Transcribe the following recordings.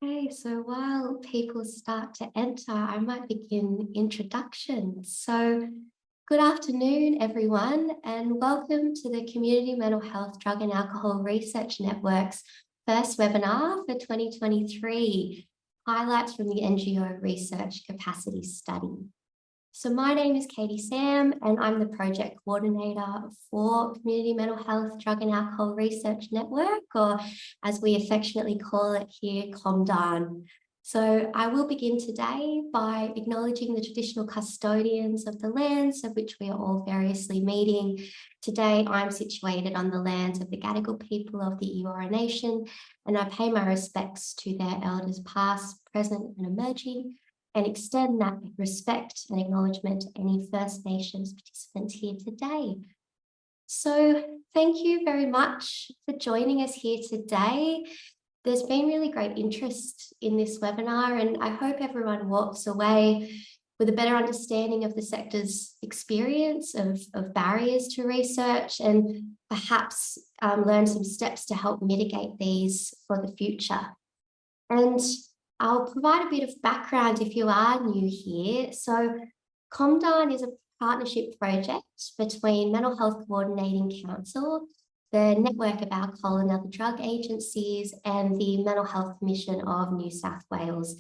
Okay, so while people start to enter, I might begin introductions. So, good afternoon, everyone, and welcome to the Community Mental Health Drug and Alcohol Research Network's first webinar for 2023, highlights from the NGO Research Capacity Study. So my name is Katie Sam, and I'm the project coordinator for Community Mental Health Drug and Alcohol Research Network, or as we affectionately call it here, CMHDARN. So I will begin today by acknowledging the traditional custodians of the lands of which we are all variously meeting. Today, I'm situated on the lands of the Gadigal people of the Eora Nation, and I pay my respects to their elders past, present, and emerging, and extend that respect and acknowledgement to any First Nations participants here today. So thank you very much for joining us here today. There's been really great interest in this webinar, and I hope everyone walks away with a better understanding of the sector's experience of barriers to research, and perhaps learn some steps to help mitigate these for the future. And I'll provide a bit of background if you are new here. So CMHDARN is a partnership project between Mental Health Coordinating Council, the Network of Alcohol and Other Drug Agencies, and the Mental Health Commission of New South Wales.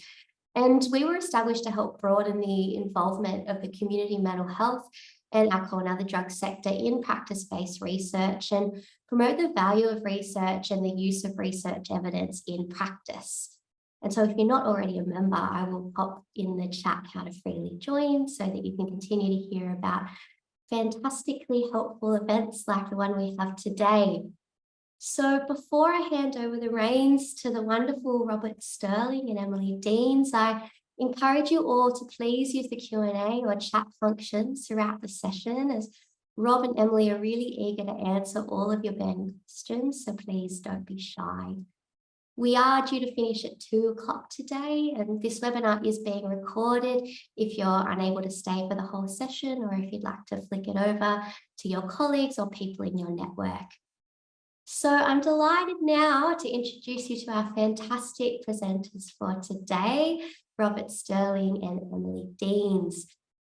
And we were established to help broaden the involvement of the community mental health and alcohol and other drug sector in practice-based research, and promote the value of research and the use of research evidence in practice. And so if you're not already a member, I will pop in the chat how to freely join so that you can continue to hear about fantastically helpful events like the one we have today. So before I hand over the reins to the wonderful Robert Stirling and Emily Deans, I encourage you all to please use the Q&A or chat functions throughout the session, as Rob and Emily are really eager to answer all of your burning questions, so please don't be shy. We are due to finish at 2 o'clock today, and this webinar is being recorded if you're unable to stay for the whole session, or if you'd like to flick it over to your colleagues or people in your network. So I'm delighted now to introduce you to our fantastic presenters for today, Robert Stirling and Emily Deans.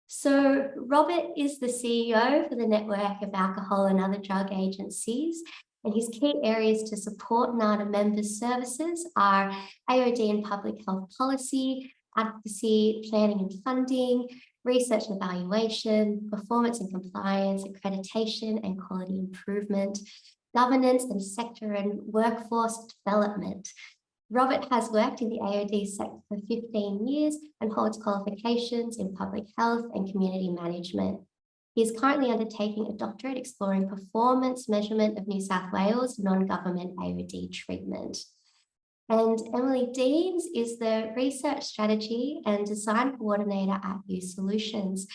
So Robert is the CEO for the Network of Alcohol and Other Drug Agencies, and his key areas to support NADA members' services are AOD and public health policy, advocacy, planning and funding, research and evaluation, performance and compliance, accreditation and quality improvement, governance and sector and workforce development. Robert has worked in the AOD sector for 15 years and holds qualifications in public health and community management. He is currently undertaking a doctorate exploring performance measurement of New South Wales non-government AOD treatment. And Emily Deans is the Research Strategy and Design Coordinator at Youth Solutions.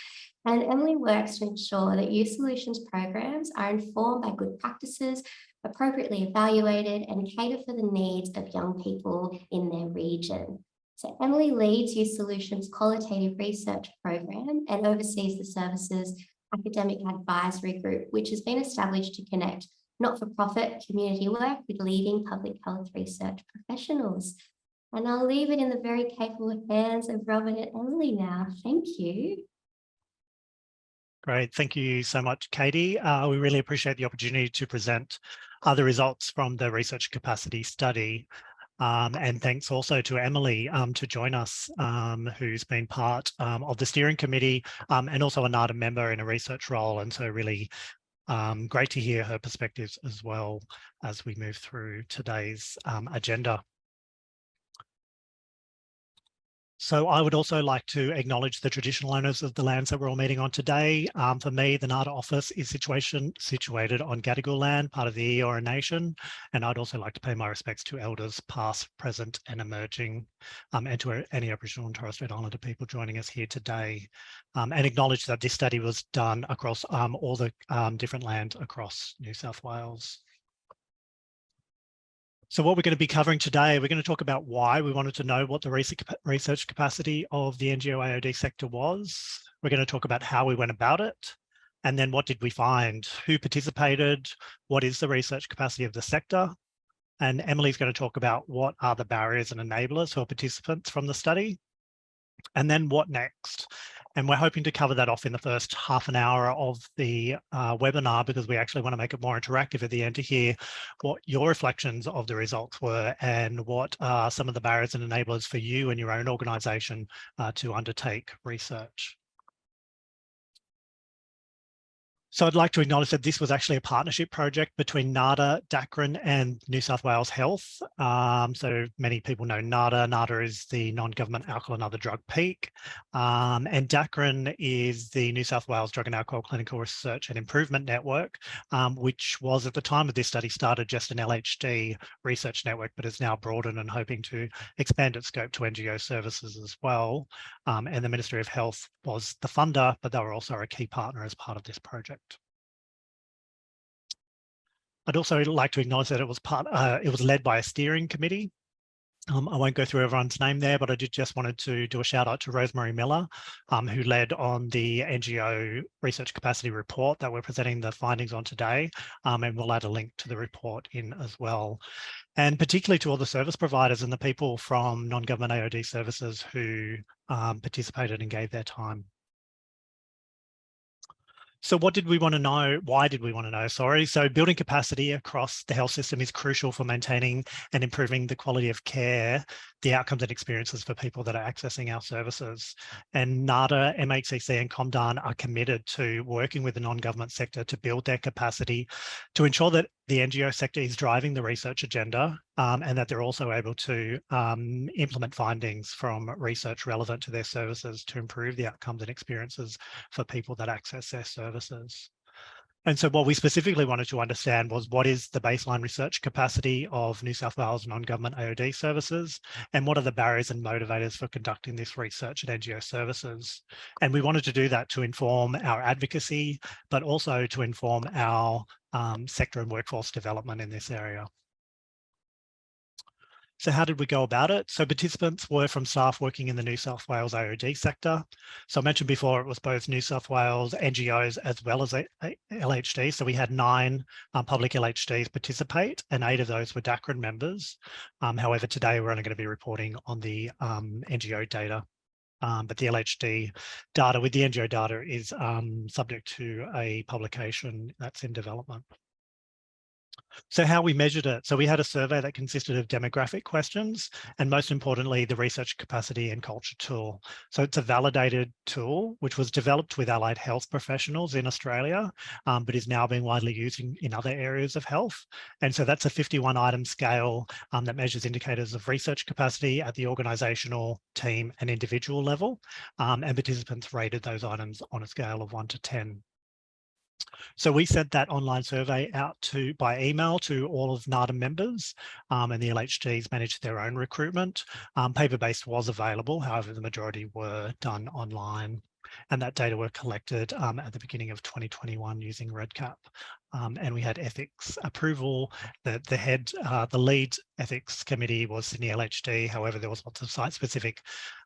And Emily works to ensure that Youth Solutions programs are informed by good practices, appropriately evaluated, and cater for the needs of young people in their region. So Emily leads Youth Solutions Qualitative Research Program and oversees the services academic advisory group, which has been established to connect not-for-profit community work with leading public health research professionals. And I'll leave it in the very capable hands of Robert and Emily now. Thank you. Great, thank you so much, Katie. We really appreciate the opportunity to present the results from the research capacity study. And thanks also to Emily to join us, who's been part of the steering committee and also a NADA member in a research role. And so really great to hear her perspectives as well as we move through today's agenda. So I would also like to acknowledge the traditional owners of the lands that we're all meeting on today. For me, the NADA office is situated on Gadigal land, part of the Eora Nation, and I'd also like to pay my respects to elders past, present and emerging, and to any Aboriginal and Torres Strait Islander people joining us here today, and acknowledge that this study was done across all the different lands across New South Wales. So what we're going to be covering today, we're going to talk about why we wanted to know what the research capacity of the NGO AOD sector was. We're going to talk about how we went about it, and then what did we find? Who participated? What is the research capacity of the sector? And Emily's going to talk about what are the barriers and enablers for participants from the study, and then what next. And we're hoping to cover that off in the first half an hour of the webinar, because we actually want to make it more interactive at the end to hear what your reflections of the results were and what are some of the barriers and enablers for you and your own organisation to undertake research. So I'd like to acknowledge that this was actually a partnership project between NADA, DACRIN and New South Wales Health. So many people know NADA. NADA is the Non-Government Alcohol and Other Drug Peak. And DACRIN is the New South Wales Drug and Alcohol Clinical Research and Improvement Network, which was at the time of this study started just an LHD research network, but is now broadened and hoping to expand its scope to NGO services as well. And the Ministry of Health was the funder, but they were also a key partner as part of this project. I'd also like to acknowledge that it was led by a steering committee. I won't go through everyone's name there, but I just wanted to do a shout out to Rosemary Miller, who led on the NGO Research Capacity Report that we're presenting the findings on today, and we'll add a link to the report in as well. And particularly to all the service providers and the people from non-government AOD services who participated and gave their time. So what did we want to know? Why did we want to know? Sorry. So building capacity across the health system is crucial for maintaining and improving the quality of care, the outcomes and experiences for people that are accessing our services. And NADA, MHCC and CMHDARN are committed to working with the non-government sector to build their capacity to ensure that the NGO sector is driving the research agenda and that they're also able to implement findings from research relevant to their services to improve the outcomes and experiences for people that access their services. And so what we specifically wanted to understand was what is the baseline research capacity of New South Wales non-government AOD services, and what are the barriers and motivators for conducting this research at NGO services. And we wanted to do that to inform our advocacy, but also to inform our sector and workforce development in this area. So how did we go about it? So participants were from staff working in the New South Wales AOD sector. So I mentioned before, it was both New South Wales NGOs as well as LHD. So we had 9 public LHDs participate, and 8 of those were DACRIN members. However, today we're only going to be reporting on the NGO data. But the LHD data with the NGO data is subject to a publication that's in development. So how we measured it. So we had a survey that consisted of demographic questions and most importantly, the research capacity and culture tool. So it's a validated tool, which was developed with allied health professionals in Australia, but is now being widely used in other areas of health. And so that's a 51 item scale that measures indicators of research capacity at the organisational, team and individual level. And participants rated those items on a scale of 1 to 10. So we sent that online survey out by email to all of NADA members, and the LHDs managed their own recruitment. Paper-based was available, however, the majority were done online. And that data were collected at the beginning of 2021 using REDCap. And we had ethics approval. The lead ethics committee was Sydney LHD. However, there was lots of site-specific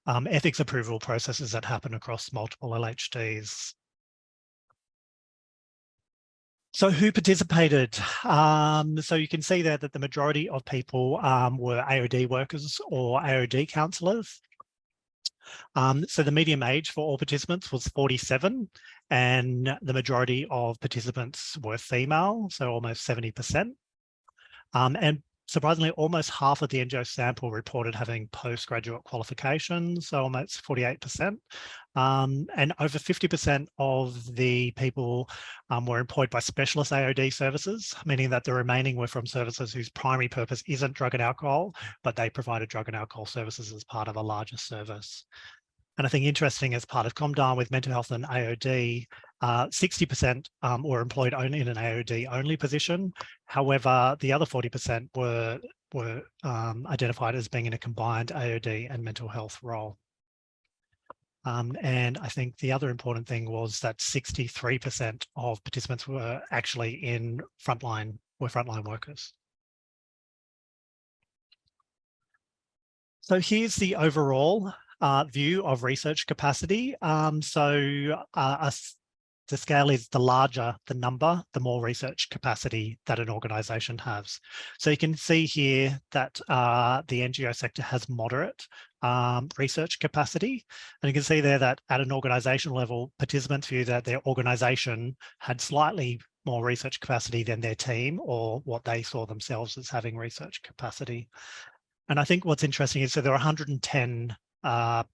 ethics approval processes that happen across multiple LHDs. So who participated? So you can see there that the majority of people were AOD workers or AOD counsellors. So the median age for all participants was 47, and the majority of participants were female, so almost 70%. And surprisingly, almost half of the NGO sample reported having postgraduate qualifications, so almost 48%. And over 50% of the people were employed by specialist AOD services, meaning that the remaining were from services whose primary purpose isn't drug and alcohol, but they provided drug and alcohol services as part of a larger service. And I think interesting, as part of CMHDARN with mental health and AOD, 60% were employed only in an AOD only position. However, the other 40% were identified as being in a combined AOD and mental health role. And I think the other important thing was that 63% of participants were actually in frontline workers. So here's the overall view of research capacity. So a the scale is the larger the number, the more research capacity that an organisation has. So you can see here that the NGO sector has moderate research capacity. And you can see there that at an organisation level, participants view that their organisation had slightly more research capacity than their team, or what they saw themselves as having research capacity. And I think what's interesting is that there are 110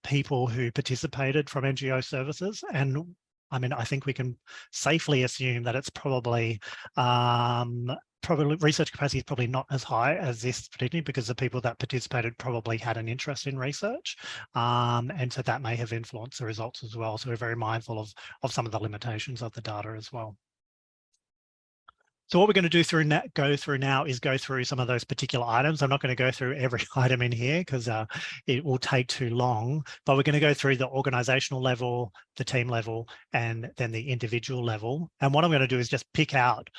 people who participated from NGO services. And I mean, I think we can safely assume that it's probably research capacity is probably not as high as this, particularly because the people that participated probably had an interest in research. And so that may have influenced the results as well. So we're very mindful of some of the limitations of the data as well. So what we're going to go through now is go through some of those particular items. I'm not going to go through every item in here because it will take too long, but we're going to go through the organizational level, the team level, and then the individual level. And what I'm going to do is just pick out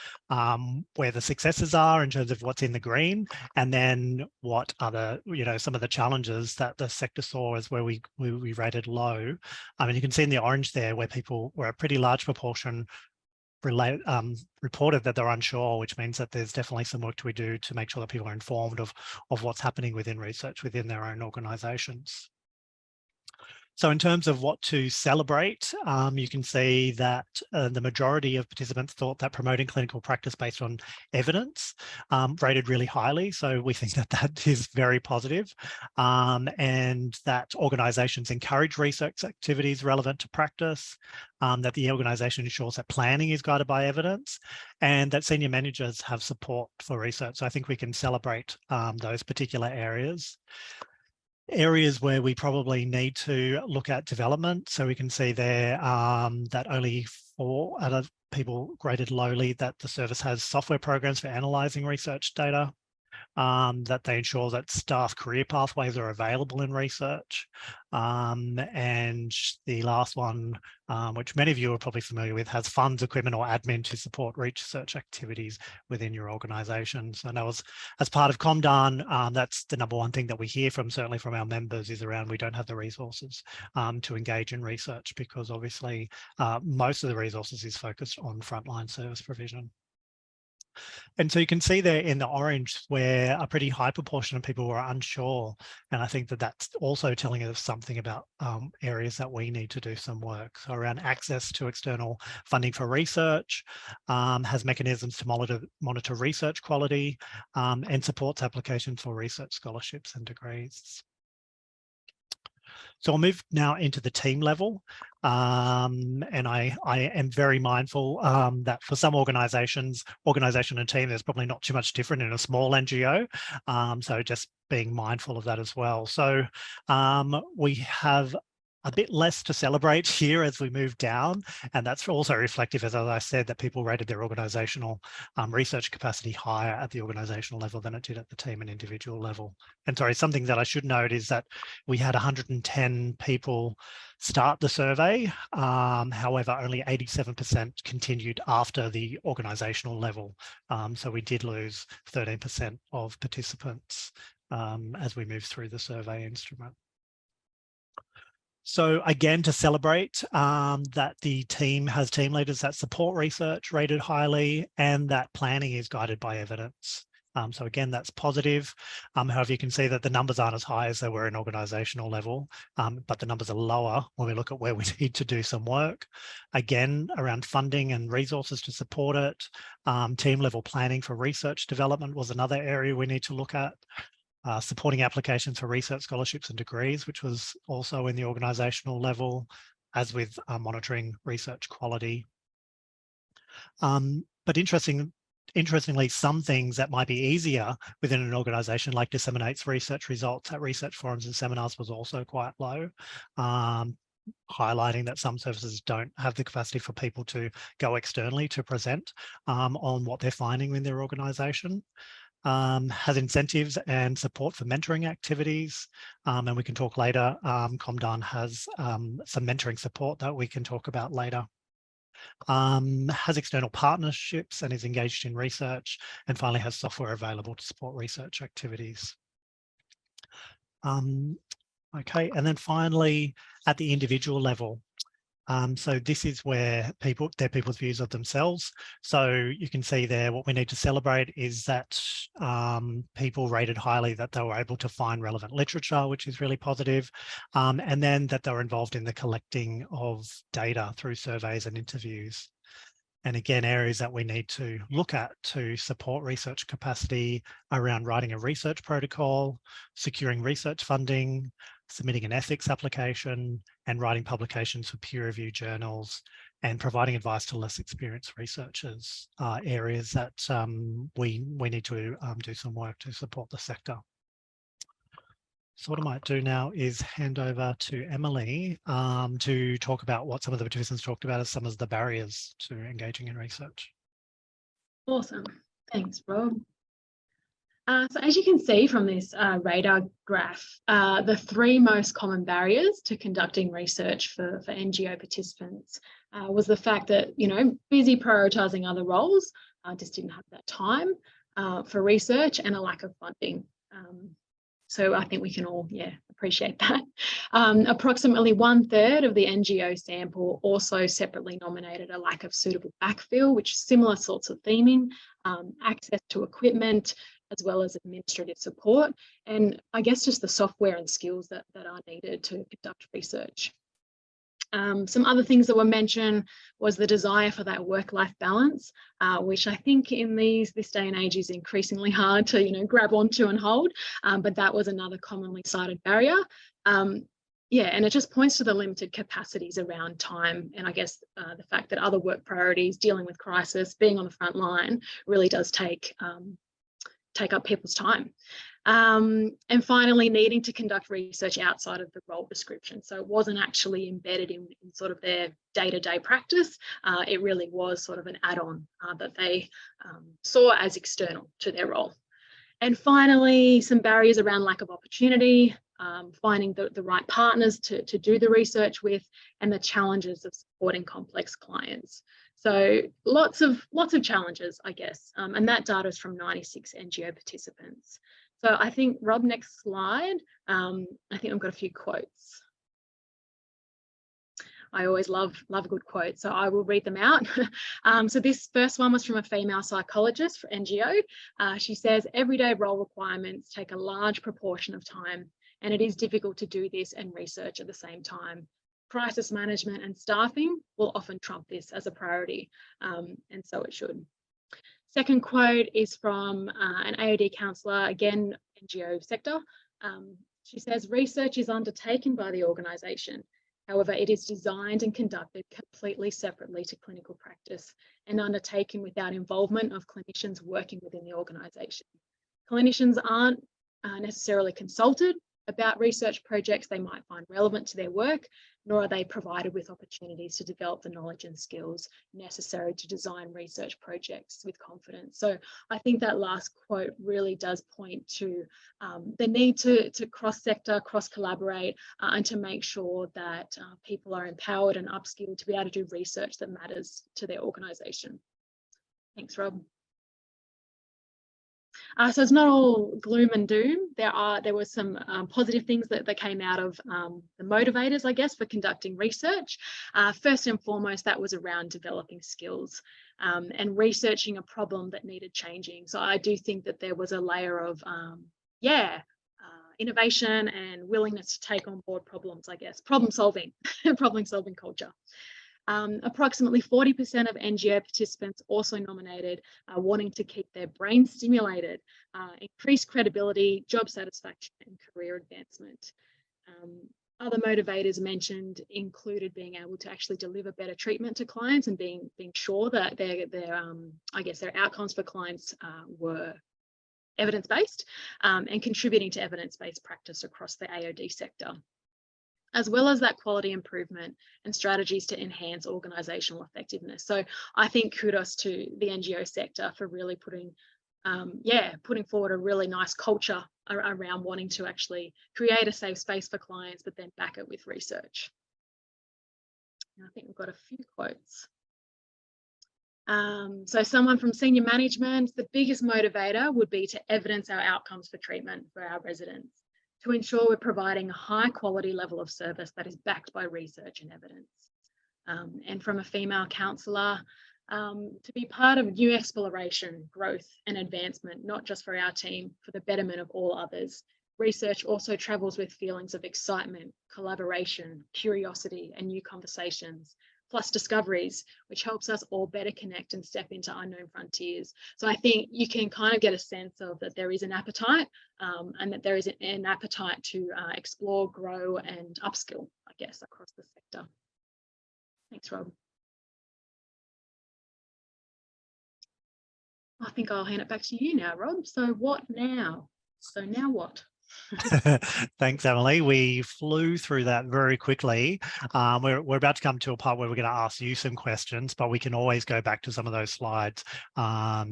where the successes are in terms of what's in the green, and then what are some of the challenges that the sector saw as where we rated low. I mean, you can see in the orange there where people were a pretty large proportion reported that they're unsure, which means that there's definitely some work to do to make sure that people are informed of what's happening within research within their own organisations. So in terms of what to celebrate, you can see that the majority of participants thought that promoting clinical practice based on evidence rated really highly. So we think that that is very positive, and that organisations encourage research activities relevant to practice, that the organisation ensures that planning is guided by evidence, and that senior managers have support for research. So I think we can celebrate those particular areas. Areas where we probably need to look at development. So we can see there that only 4 out of people graded lowly that the service has software programs for analysing research data, that they ensure that staff career pathways are available in research. And the last one, which many of you are probably familiar with, has funds, equipment or admin to support research activities within your organisation. So that was, as part of CMHDARN, that's the #1 thing that we hear from, certainly from our members, is around we don't have the resources to engage in research, because obviously most of the resources is focused on frontline service provision. And so you can see there in the orange where a pretty high proportion of people were unsure. And I think that that's also telling us something about areas that we need to do some work. So around access to external funding for research, has mechanisms to monitor research quality, and supports applications for research scholarships and degrees. So I'll move now into the team level. And I am very mindful that for some organisations, organisation and team, there's probably not too much different in a small NGO. So just being mindful of that as well. So we have a bit less to celebrate here as we move down, and that's also reflective, as I said, that people rated their organisational research capacity higher at the organisational level than it did at the team and individual level. And sorry, something that I should note is that we had 110 people start the survey. However, only 87% continued after the organisational level. So we did lose 13% of participants as we move through the survey instrument. So again, to celebrate that the team has team leaders that support research rated highly, and that planning is guided by evidence. So again, that's positive. However, you can see that the numbers aren't as high as they were in organisational level, but the numbers are lower when we look at where we need to do some work. Again, around funding and resources to support it. Team level planning for research development was another area we need to look at. Supporting applications for research scholarships and degrees, which was also in the organisational level, as with monitoring research quality. But interestingly, some things that might be easier within an organisation, like disseminates research results at research forums and seminars, was also quite low, highlighting that some services don't have the capacity for people to go externally to present on what they're finding in their organisation. Has incentives and support for mentoring activities, and we can talk later. CMHDARN has some mentoring support that we can talk about later. Has external partnerships and is engaged in research, and finally has software available to support research activities. Okay, and then finally at the individual level, So this is where they're people's views of themselves. So you can see there what we need to celebrate is that people rated highly that they were able to find relevant literature, which is really positive, and then that they were involved in the collecting of data through surveys and interviews. And again, areas that we need to look at to support research capacity around writing a research protocol, securing research funding, submitting an ethics application, and writing publications for peer-reviewed journals, and providing advice to less experienced researchers are areas that we need to do some work to support the sector. So what I might do now is hand over to Emily to talk about what some of the participants talked about as some of the barriers to engaging in research. Awesome. Thanks, Rob. So as you can see from this radar graph, the three most common barriers to conducting research for NGO participants was the fact that, busy prioritising other roles, just didn't have that time for research, and a lack of funding. So I think we can all, appreciate that. Approximately 1/3 of the NGO sample also separately nominated a lack of suitable backfill, which is similar sorts of theming, access to equipment, as well as administrative support, and I guess just the software and skills that are needed to conduct research. Some other things that were mentioned was the desire for that work-life balance, which I think in this day and age is increasingly hard to grab onto and hold, but that was another commonly cited barrier. And it just points to the limited capacities around time, and I guess the fact that other work priorities, dealing with crisis, being on the front line, really does take up people's time. And finally, needing to conduct research outside of the role description. So it wasn't actually embedded in sort of their day-to-day practice. It really was sort of an add-on that they saw as external to their role. And finally, some barriers around lack of opportunity, finding the right partners to do the research with, and the challenges of supporting complex clients. So lots of challenges, I guess, and that data is from 96 NGO participants. So I think, Rob, next slide. I think I've got a few quotes. I always love a good quote, so I will read them out. So this first one was from a female psychologist for NGO. She says, everyday role requirements take a large proportion of time, and it is difficult to do this and research at the same time. Crisis management and staffing will often trump this as a priority, and so it should. Second quote is from an AOD counsellor, again, NGO sector. She says, research is undertaken by the organisation. However, it is designed and conducted completely separately to clinical practice and undertaken without involvement of clinicians working within the organisation. Clinicians aren't necessarily consulted about research projects they might find relevant to their work, nor are they provided with opportunities to develop the knowledge and skills necessary to design research projects with confidence. So I think that last quote really does point to the need to cross-sector, cross-collaborate, and to make sure that people are empowered and upskilled to be able to do research that matters to their organisation. Thanks, Rob. So it's not all gloom and doom. There were some positive things that came out of the motivators, I guess, for conducting research. First and foremost, that was around developing skills and researching a problem that needed changing. So I do think that there was a layer of, innovation and willingness to take on board problems, I guess, problem solving culture. Approximately 40% of NGO participants also nominated wanting to keep their brain stimulated, increase credibility, job satisfaction, and career advancement. Other motivators mentioned included being able to actually deliver better treatment to clients and being sure that their outcomes for clients were evidence-based and contributing to evidence-based practice across the AOD sector, as well as that quality improvement and strategies to enhance organisational effectiveness. So I think kudos to the NGO sector for really putting forward a really nice culture around wanting to actually create a safe space for clients, but then back it with research. And I think we've got a few quotes. So someone from senior management, the biggest motivator would be to evidence our outcomes for treatment for our residents, to ensure we're providing a high quality level of service that is backed by research and evidence. and from a female counsellor, to be part of new exploration, growth and advancement, not just for our team, for the betterment of all others. Research also travels with feelings of excitement, collaboration, curiosity and new conversations, plus discoveries, which helps us all better connect and step into unknown frontiers. So I think you can kind of get a sense of that there is an appetite, and that there is an appetite to explore, grow and upskill, I guess, across the sector. Thanks, Rob. I think I'll hand it back to you now, Rob. So what now? So now what? Thanks, Emily. We flew through that very quickly. We're about to come to a part where we're going to ask you some questions, but we can always go back to some of those slides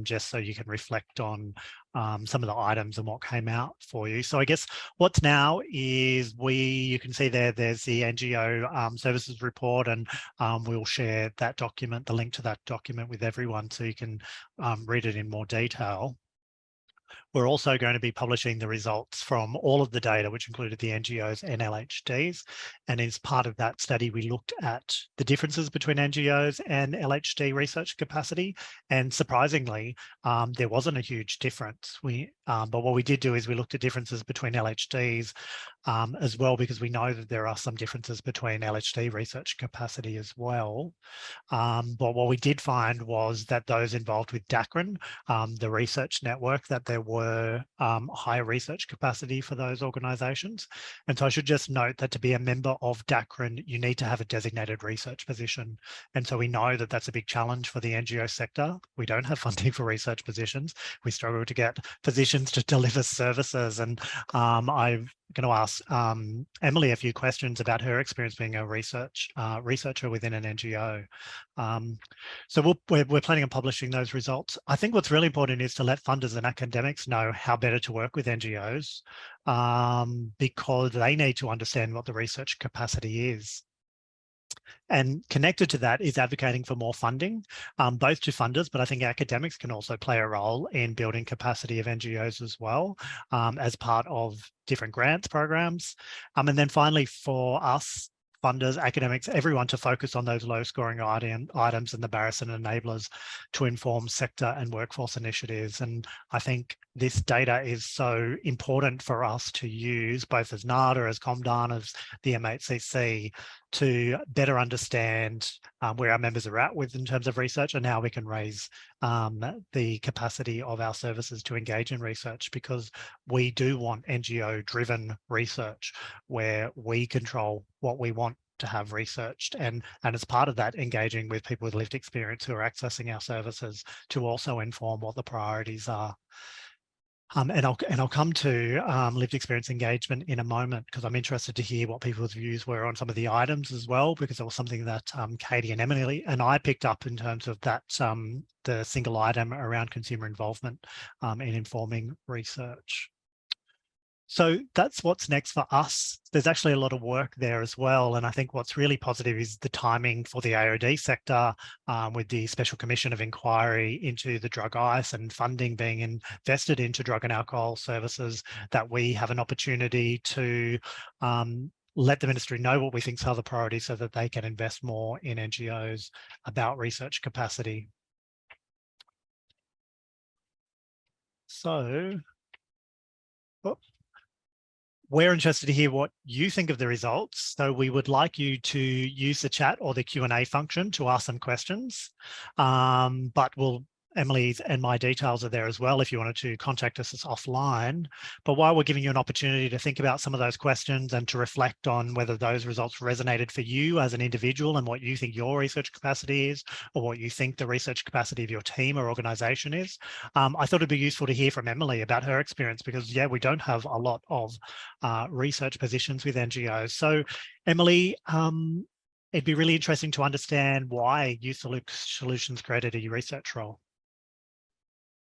just so you can reflect on some of the items and what came out for you. So I guess what's now is you can see there's the NGO services report, and we'll share that document, the link to that document with everyone so you can read it in more detail. We're also going to be publishing the results from all of the data, which included the NGOs and LHDs. And as part of that study, we looked at the differences between NGOs and LHD research capacity. And surprisingly, there wasn't a huge difference. But what we did do is we looked at differences between LHDs as well, because we know that there are some differences between LHD research capacity as well. But what we did find was that those involved with DACRIN, the research network, that there were higher research capacity for those organisations. And so I should just note that to be a member of DACRIN, you need to have a designated research position. And so we know that that's a big challenge for the NGO sector. We don't have funding for research positions. We struggle to get positions to deliver services. And I'm going to ask Emily a few questions about her experience being a researcher within an NGO. So we're planning on publishing those results. I think what's really important is to let funders and academics know how better to work with NGOs, because they need to understand what the research capacity is. And connected to that is advocating for more funding, both to funders, but I think academics can also play a role in building capacity of NGOs as well, as part of different grants programs. And then finally, for us, funders, academics, everyone to focus on those low scoring items and the barriers and enablers to inform sector and workforce initiatives. And I think this data is so important for us to use, both as NADA, as ComDARN, as the MHCC, to better understand where our members are at in terms of research and how we can raise the capacity of our services to engage in research, because we do want NGO-driven research where we control what we want to have researched, and as part of that, engaging with people with lived experience who are accessing our services to also inform what the priorities are. And I'll come to lived experience engagement in a moment, because I'm interested to hear what people's views were on some of the items as well, because it was something that Katie and Emily and I picked up in terms of that the single item around consumer involvement in informing research. So that's what's next for us. There's actually a lot of work there as well. And I think what's really positive is the timing for the AOD sector, with the Special Commission of Inquiry into the drug ice and funding being invested into drug and alcohol services, that we have an opportunity to let the ministry know what we think are the priorities so that they can invest more in NGOs about research capacity. So, we're interested to hear what you think of the results. So we would like you to use the chat or the Q&A function to ask some questions. But Emily's and my details are there as well if you wanted to contact us offline. But while we're giving you an opportunity to think about some of those questions and to reflect on whether those results resonated for you as an individual and what you think your research capacity is, or what you think the research capacity of your team or organisation is, I thought it'd be useful to hear from Emily about her experience, because yeah, we don't have a lot of research positions with NGOs. So Emily, it'd be really interesting to understand why Youth Solutions created a research role.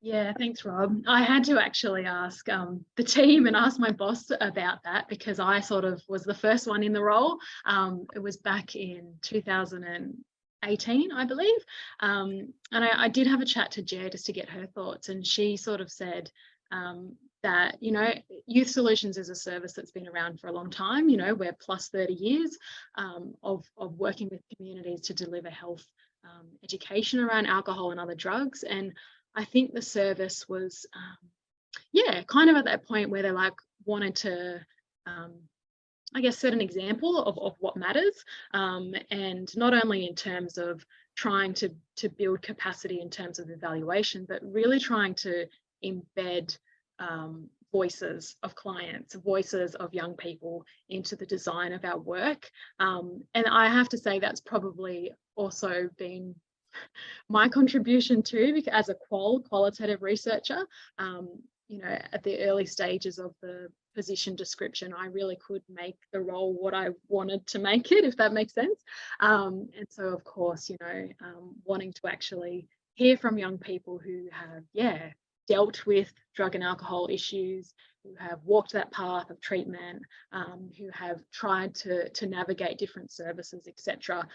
Yeah, thanks, Rob. I had to actually ask the team and ask my boss about that, because I sort of was the first one in the role. It was back in 2018, I believe. And I did have a chat to Jer just to get her thoughts, and she sort of said, that, you know, Youth Solutions is a service that's been around for a long time. You know, we're plus 30 years of working with communities to deliver health education around alcohol and other drugs. And I think the service was, yeah, kind of at that point where they like wanted to, I guess, set an example of what matters, and not only in terms of trying to build capacity in terms of evaluation, but really trying to embed voices of clients, voices of young people into the design of our work. And I have to say that's probably also been my contribution too, because as a qualitative researcher, you know, at the early stages of the position description, I really could make the role what I wanted to make it, if that makes sense. And so, of course, you know, wanting to actually hear from young people who have, yeah, dealt with drug and alcohol issues, who have walked that path of treatment, who have tried to navigate different services, etc.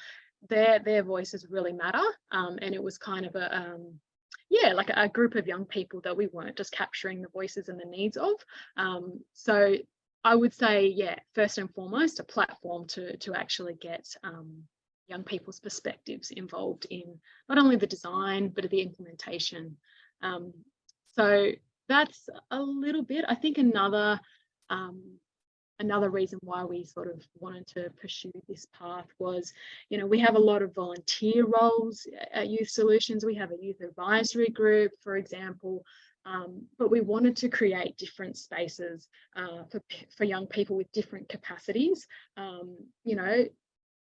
Their voices really matter, and it was kind of a yeah, like a group of young people that we weren't just capturing the voices and the needs of. So I would say, yeah, first and foremost, a platform to actually get young people's perspectives involved in not only the design, but the implementation. So that's a little bit. I think another reason why we sort of wanted to pursue this path was, you know, we have a lot of volunteer roles at Youth Solutions. We have a youth advisory group, for example, but we wanted to create different spaces for young people with different capacities. You know,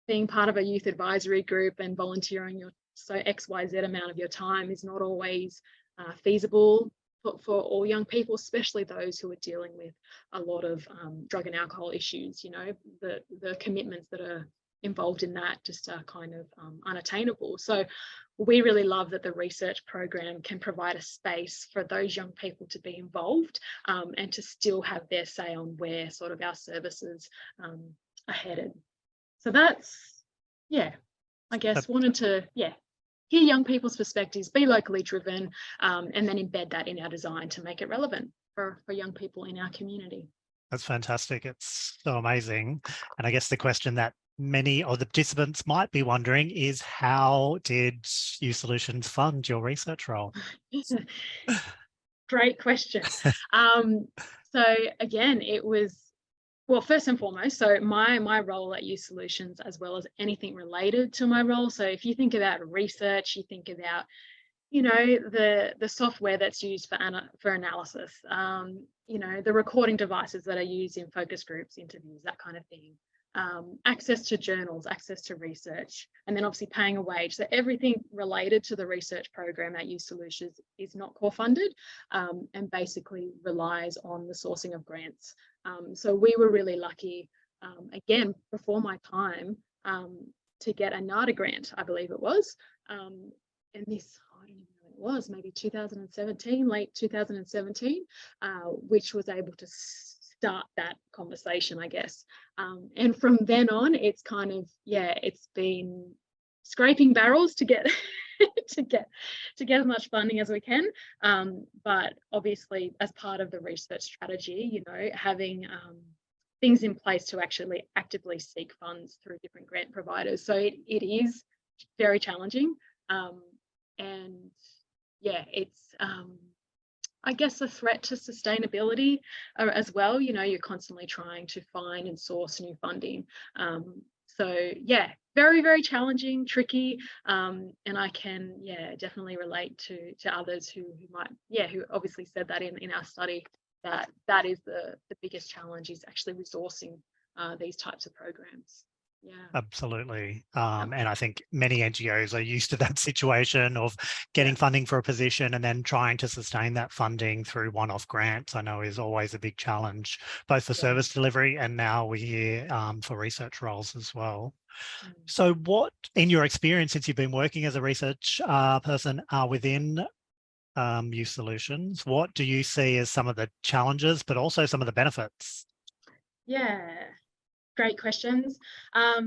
being part of a youth advisory group and volunteering so XYZ amount of your time is not always feasible for all young people, especially those who are dealing with a lot of drug and alcohol issues. You know, the commitments that are involved in that just are kind of unattainable. So we really love that the research program can provide a space for those young people to be involved and to still have their say on where sort of our services are headed. So that's, yeah, I guess wanted to, yeah, hear young people's perspectives, be locally driven, and then embed that in our design to make it relevant for young people in our community. That's fantastic. It's so amazing. And I guess the question that many of the participants might be wondering is, how did Youth Solutions fund your research role? Great question. So again, it was, well, first and foremost, so my role at Youth Solutions, as well as anything related to my role. So if you think about research, you think about, you know, the software that's used for analysis, you know, the recording devices that are used in focus groups, interviews, that kind of thing, access to journals, access to research, and then obviously paying a wage. So everything related to the research program at Youth Solutions is not core funded, and basically relies on the sourcing of grants. So we were really lucky, again, before my time, to get a NADA grant, I believe it was. And this, I don't even know when it was, maybe 2017, late 2017, which was able to start that conversation, I guess. And from then on, it's kind of, yeah, it's been scraping barrels to get to get as much funding as we can, but obviously as part of the research strategy, you know, having things in place to actually actively seek funds through different grant providers. So it is very challenging, and yeah, it's I guess a threat to sustainability as well. You know, you're constantly trying to find and source new funding. So yeah, very, very challenging, tricky, and I can, yeah, definitely relate to others who might, yeah, who obviously said that in our study, that is the biggest challenge, is actually resourcing these types of programs. Yeah, absolutely. And I think many NGOs are used to that situation of getting funding for a position and then trying to sustain that funding through one-off grants. I know is always a big challenge, both for service delivery and now we hear for research roles as well. So what, in your experience, since you've been working as a research person within Youth Solutions, what do you see as some of the challenges, but also some of the benefits? Yeah. Great questions. How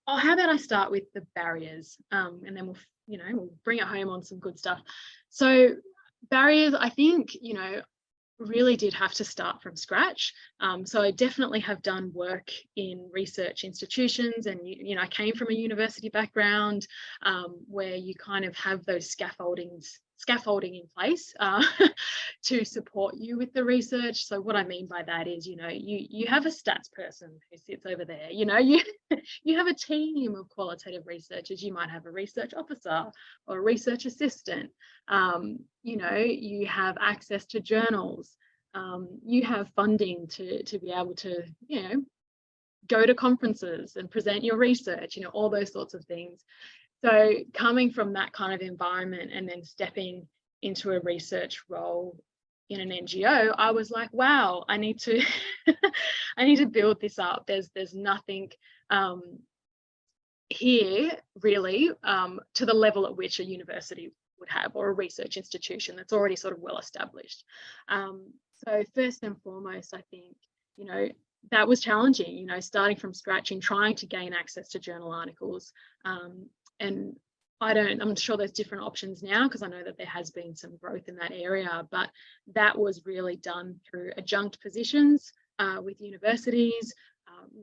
about I start with the barriers, and then we'll bring it home on some good stuff. So barriers, I think, you know, really did have to start from scratch. So I definitely have done work in research institutions, and you know, I came from a university background where you kind of have those scaffolding in place to support you with the research. So what I mean by that is, you know, you have a stats person who sits over there, you know, you have a team of qualitative researchers. You might have a research officer or a research assistant. You know, you have access to journals. You have funding to be able to, you know, go to conferences and present your research, you know, all those sorts of things. So coming from that kind of environment and then stepping into a research role in an NGO, I was like, wow, I need to I need to build this up. There's nothing here really to the level at which a university would have, or a research institution that's already sort of well established. So first and foremost, I think, you know, that was challenging, you know, starting from scratch and trying to gain access to journal articles. And I'm sure there's different options now, because I know that there has been some growth in that area, but that was really done through adjunct positions with universities,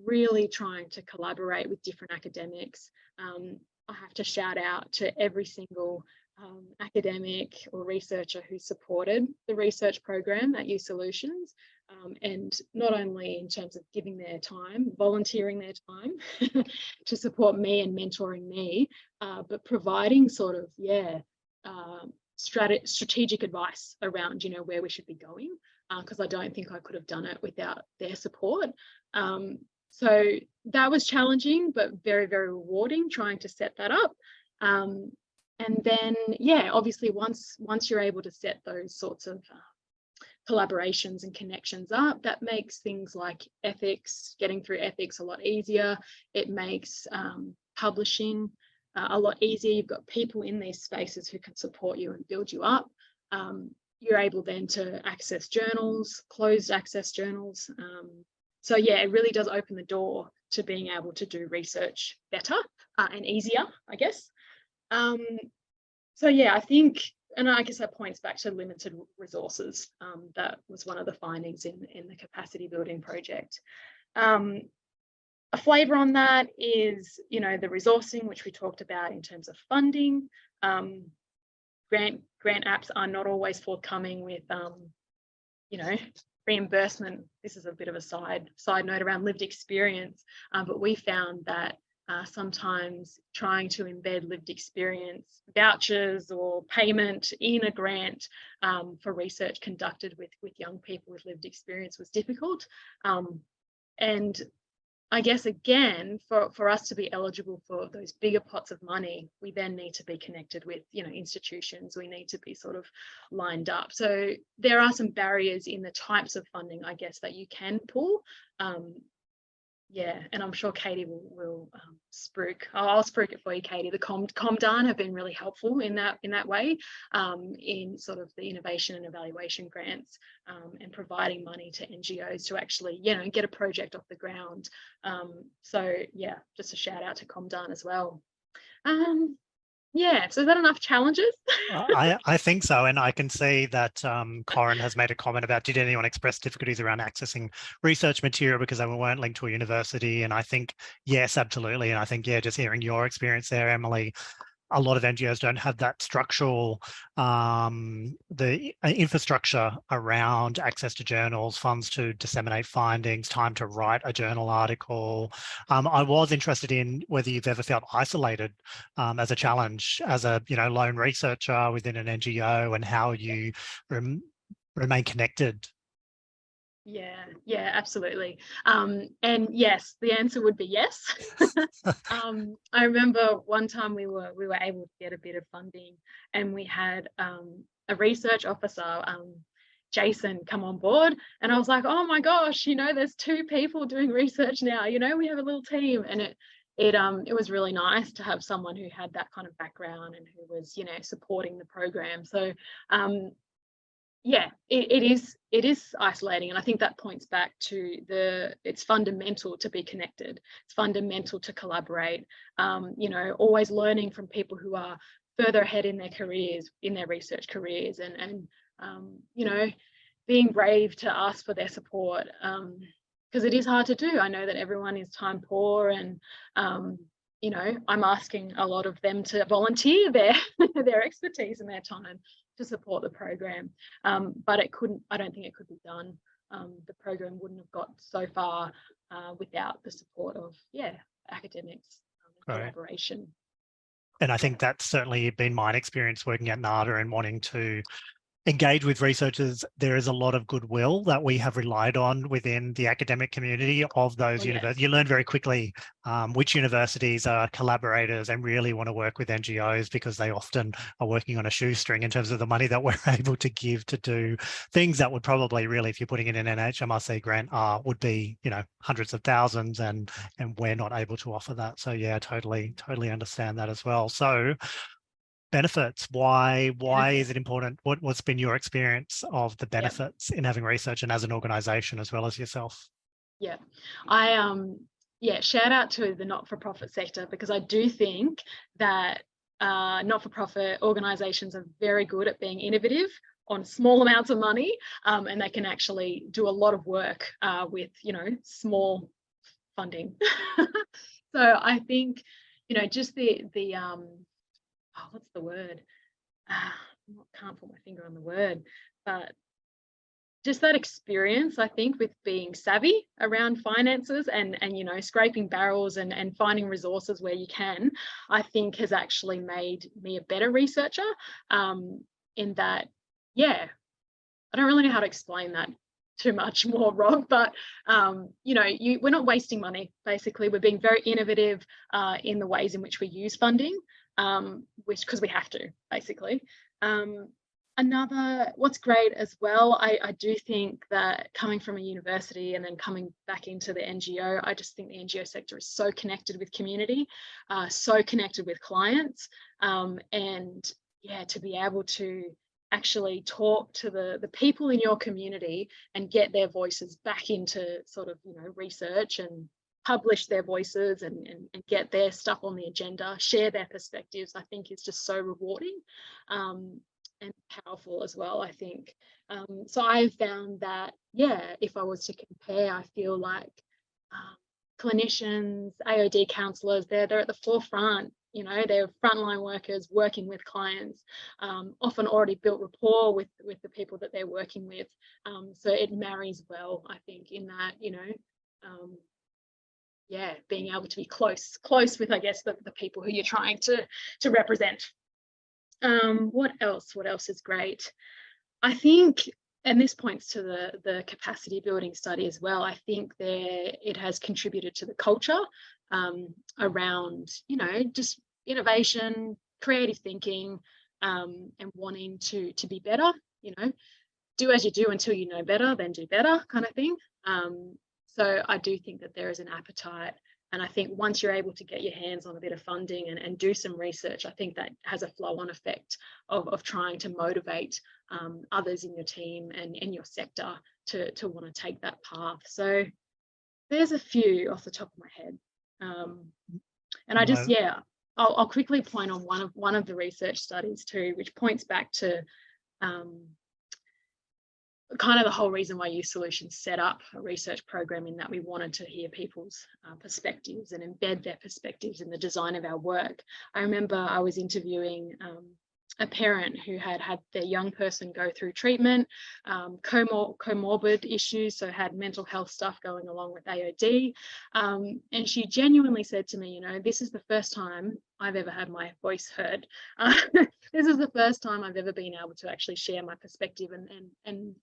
really trying to collaborate with different academics. I have to shout out to every single academic or researcher who supported the research program at U Solutions, and not only in terms of giving their time, volunteering their time to support me and mentoring me, but providing sort of, strategic advice around, you know, where we should be going, because I don't think I could have done it without their support. So that was challenging, but very, very rewarding, trying to set that up. And then, yeah, obviously once you're able to set those sorts of collaborations and connections up, that makes things like ethics, getting through ethics a lot easier. It makes publishing a lot easier. You've got people in these spaces who can support you and build you up. You're able then to access journals, closed access journals. So yeah, it really does open the door to being able to do research better and easier, I guess. So yeah, I think, and I guess that points back to limited resources. That was one of the findings in the capacity building project. A flavour on that is, you know, the resourcing, which we talked about in terms of funding. Grant apps are not always forthcoming with, you know, reimbursement. This is a bit of a side note around lived experience, but we found that sometimes trying to embed lived experience vouchers or payment in a grant for research conducted with young people with lived experience was difficult. And I guess, again, for us to be eligible for those bigger pots of money, we then need to be connected with, you know, institutions. We need to be sort of lined up. So there are some barriers in the types of funding, I guess, that you can pull. Yeah, and I'm sure Katie will spruik. I'll spruik it for you, Katie. The ComDARN have been really helpful in that way, in sort of the innovation and evaluation grants, and providing money to NGOs to actually, you know, get a project off the ground. So yeah, just a shout out to ComDARN as well. Yeah, so is that enough challenges? I think so, and I can see that Corin has made a comment about, did anyone express difficulties around accessing research material because they weren't linked to a university? And I think, yes, absolutely. And I think, yeah, just hearing your experience there, Emily, a lot of NGOs don't have that structural, the infrastructure around access to journals, funds to disseminate findings, time to write a journal article. I was interested in whether you've ever felt isolated as a challenge, as a, you know, lone researcher within an NGO, and how you remain connected. Yeah, absolutely. And yes, the answer would be yes. I remember one time we were able to get a bit of funding, and we had a research officer, Jason, come on board, and I was like, oh my gosh, you know, there's 2 people doing research now, you know, we have a little team. And it was really nice to have someone who had that kind of background and who was, you know, supporting the program. So yeah, it is isolating, and I think that points back to it's fundamental to be connected. It's fundamental to collaborate. You know, always learning from people who are further ahead in their careers, in their research careers, and you know, being brave to ask for their support, because it is hard to do. I know that everyone is time poor, and you know, I'm asking a lot of them to volunteer their expertise and their time to support the program, but I don't think it could be done. The program wouldn't have got so far without the support of academics and collaboration. And I think that's certainly been my experience working at NADA and wanting to engage with researchers. There is a lot of goodwill that we have relied on within the academic community of those universities. You learn very quickly which universities are collaborators and really want to work with NGOs, because they often are working on a shoestring in terms of the money that we're able to give to do things that would probably really, if you're putting in an NHMRC grant, would be, you know, hundreds of thousands, and we're not able to offer that. So yeah, totally understand that as well. So benefits, why is it important? What's been your experience of the benefits in having research, and as an organisation as well as yourself? Yeah, shout out to the not-for-profit sector, because I do think that not-for-profit organisations are very good at being innovative on small amounts of money, and they can actually do a lot of work with, you know, small funding. So I think, you know, just the what's the word? I can't put my finger on the word, but just that experience, I think, with being savvy around finances and you know, scraping barrels and finding resources where you can, I think has actually made me a better researcher, in that, I don't really know how to explain that too much more, Rob, but you know, we're not wasting money. Basically, we're being very innovative in the ways in which we use funding, because we have to, basically. What's great as well, I do think that coming from a university and then coming back into the NGO, I just think the NGO sector is so connected with community, so connected with clients, and to be able to actually talk to the people in your community and get their voices back into sort of, you know, research, and publish their voices and get their stuff on the agenda, share their perspectives, I think is just so rewarding and powerful as well, I think. So I've found that, if I was to compare, I feel like clinicians, AOD counsellors, they're at the forefront. You know, they're frontline workers working with clients, often already built rapport with the people that they're working with. So it marries well, I think, in that, you know, being able to be close with, I guess, the people who you're trying to represent. What else is great? I think, and this points to the capacity building study as well, I think it has contributed to the culture around, you know, just innovation, creative thinking, and wanting to be better, you know, do as you do until you know better, then do better kind of thing. So I do think that there is an appetite, and I think once you're able to get your hands on a bit of funding and do some research, I think that has a flow-on effect of trying to motivate others in your team and in your sector to want to take that path. So there's a few off the top of my head, and I just I'll quickly point on one of the research studies too, which points back to kind of the whole reason why Youth Solutions set up a research program, in that we wanted to hear people's perspectives and embed their perspectives in the design of our work. I remember I was interviewing a parent who had their young person go through treatment, comorbid issues, so had mental health stuff going along with AOD, and she genuinely said to me, you know, this is the first time I've ever had my voice heard. This is the first time I've ever been able to actually share my perspective, and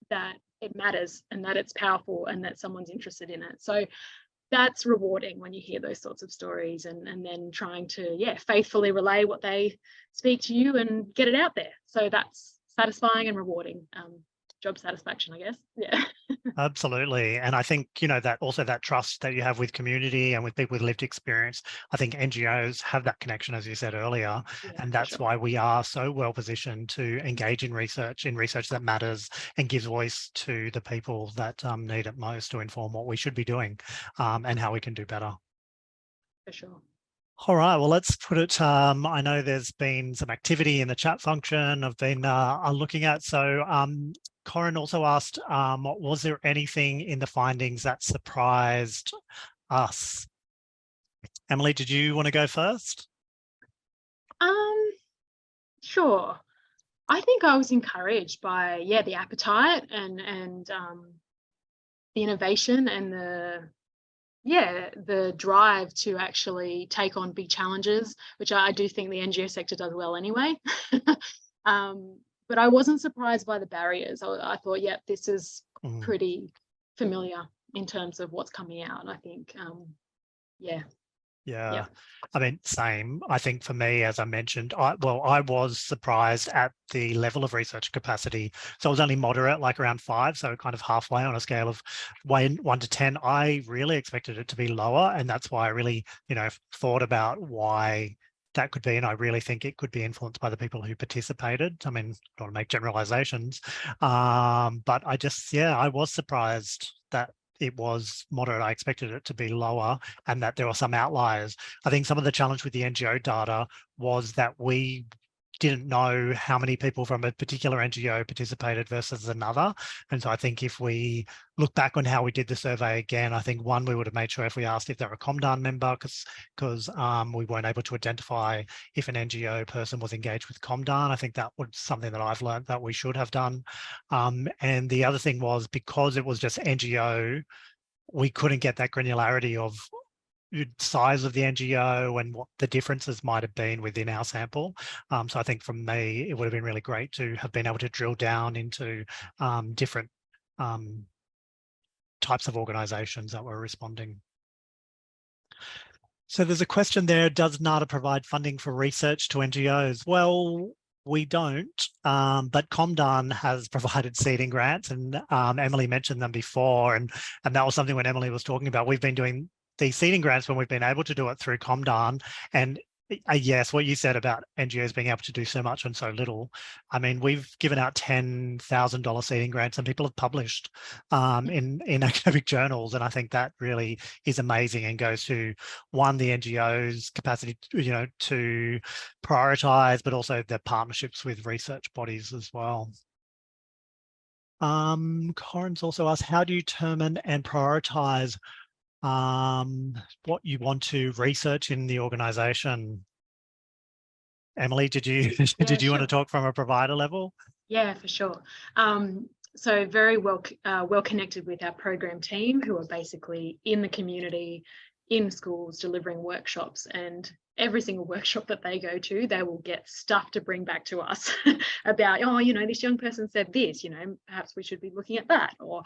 that it matters, and that it's powerful, and that someone's interested in it. So that's rewarding when you hear those sorts of stories, and then trying to faithfully relay what they speak to you and get it out there. So that's satisfying and rewarding. Job satisfaction, I guess. Yeah. Absolutely. And I think, you know, that also that trust that you have with community and with people with lived experience, I think NGOs have that connection, as you said earlier, and that's why we are so well positioned to engage in research that matters and gives voice to the people that need it most to inform what we should be doing and how we can do better. For sure. All right, well, let's put it, I know there's been some activity in the chat function I've been looking at. So Corin also asked, was there anything in the findings that surprised us? Emily, did you want to go first? Sure. I think I was encouraged by, the appetite and the innovation and the drive to actually take on big challenges, which I do think the NGO sector does well anyway. But I wasn't surprised by the barriers. I thought, this is pretty familiar in terms of what's coming out. I think, Yeah, I mean, same. I think for me, as I mentioned, I was surprised at the level of research capacity. So it was only moderate, like around 5, so kind of halfway on a scale of 1 to 10. I really expected it to be lower, and that's why I really, thought about why that could be, and I really think it could be influenced by the people who participated. I mean, I don't want to make generalizations, but I was surprised that it was moderate. I expected it to be lower, and that there were some outliers. I think some of the challenge with the NGO data was that we didn't know how many people from a particular NGO participated versus another. And so I think if we look back on how we did the survey again, I think one, we would have made sure if we asked if they're a ComDARN member, because we weren't able to identify if an NGO person was engaged with ComDARN. I think that was something that I've learned that we should have done. And the other thing was, because it was just NGO, we couldn't get that granularity of size of the NGO and what the differences might have been within our sample. So I think for me, it would have been really great to have been able to drill down into different types of organisations that were responding. So there's a question there, does NADA provide funding for research to NGOs? Well, we don't, but ComDARN has provided seeding grants, and Emily mentioned them before, and that was something when Emily was talking about. We've been doing these seeding grants when we've been able to do it through ComDARN, and yes, what you said about NGOs being able to do so much and so little. I mean, we've given out $10,000 seeding grants, and people have published in academic journals, and I think that really is amazing and goes to, one, the NGOs' capacity, to prioritise, but also the partnerships with research bodies as well. Corin's also asked, how do you determine and prioritise what you want to research in the organisation? Emily, did you want to talk from a provider level? Yeah, for sure. So very well connected with our program team, who are basically in the community, in schools, delivering workshops, and every single workshop that they go to, they will get stuff to bring back to us about, this young person said this, perhaps we should be looking at that. Or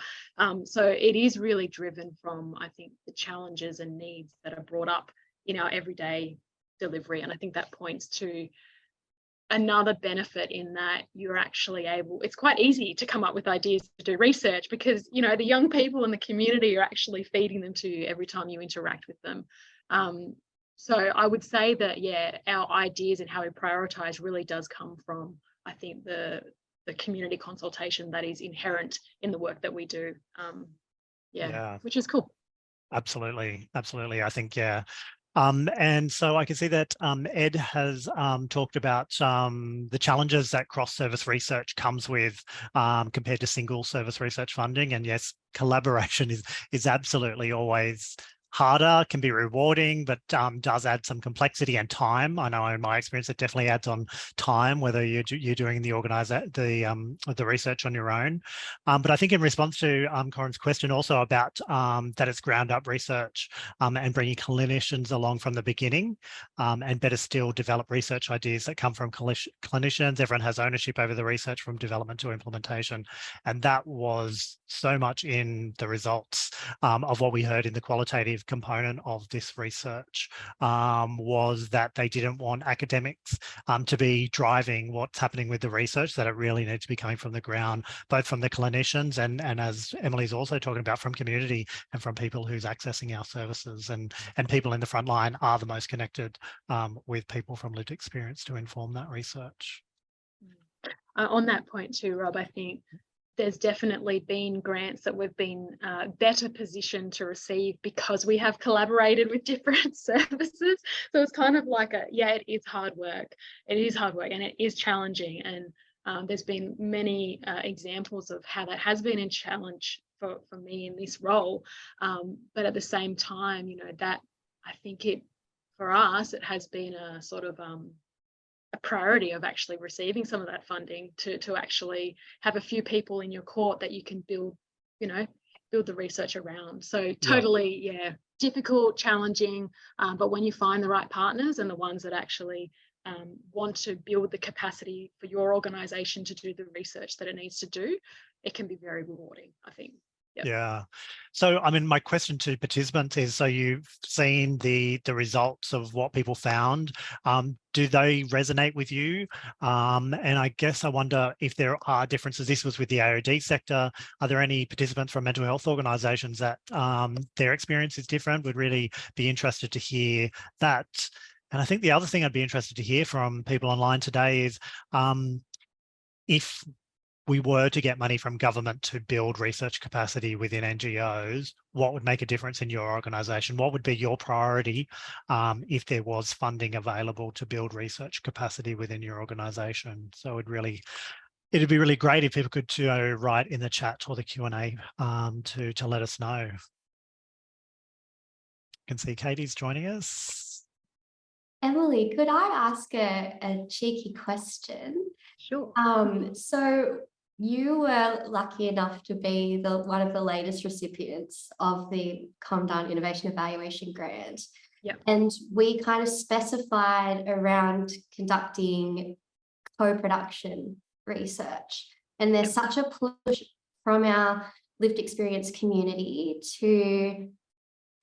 so it is really driven from, I think, the challenges and needs that are brought up in our everyday delivery. And I think that points to another benefit in that you're actually able, it's quite easy to come up with ideas to do research, because the young people in the community are actually feeding them to you every time you interact with them. So I would say that, our ideas and how we prioritize really does come from, I think, the community consultation that is inherent in the work that we do. Which is cool. Absolutely. I think, and so I can see that Ed has talked about the challenges that cross-service research comes with compared to single service research funding. And yes, collaboration is absolutely always harder, can be rewarding, but does add some complexity and time. I know in my experience, it definitely adds on time, whether you're doing the research on your own. But I think in response to Corin's question also about that it's ground up research and bringing clinicians along from the beginning, and better still develop research ideas that come from clinicians. Everyone has ownership over the research from development to implementation. And that was so much in the results of what we heard in the qualitative component of this research, was that they didn't want academics to be driving what's happening with the research, that it really needs to be coming from the ground, both from the clinicians and as Emily's also talking about, from community and from people who's accessing our services, and people in the front line are the most connected with people from lived experience to inform that research. On that point too, Rob, I think there's definitely been grants that we've been better positioned to receive because we have collaborated with different services. So it's kind of like it is hard work. It is hard work and it is challenging. And there's been many examples of how that has been a challenge for me in this role. But at the same time, that I think for us, it has been a sort of a priority of actually receiving some of that funding to actually have a few people in your court that you can build the research around. So totally, difficult, challenging, but when you find the right partners and the ones that actually want to build the capacity for your organisation to do the research that it needs to do, it can be very rewarding, I think. Yep. Yeah. So, I mean, my question to participants is, so you've seen the results of what people found. Do they resonate with you? And I guess I wonder if there are differences. This was with the AOD sector. Are there any participants from mental health organisations that their experience is different? Would really be interested to hear that. And I think the other thing I'd be interested to hear from people online today is if we were to get money from government to build research capacity within NGOs, what would make a difference in your organisation? What would be your priority if there was funding available to build research capacity within your organisation? So it'd be really great if people could write in the chat or the Q&A to let us know. You can see Katie's joining us. Emily, could I ask a cheeky question? Sure. So you were lucky enough to be one of the latest recipients of the CMHDARN Innovation Evaluation Grant. Yep. And we kind of specified around conducting co-production research. And there's such a push from our lived experience community to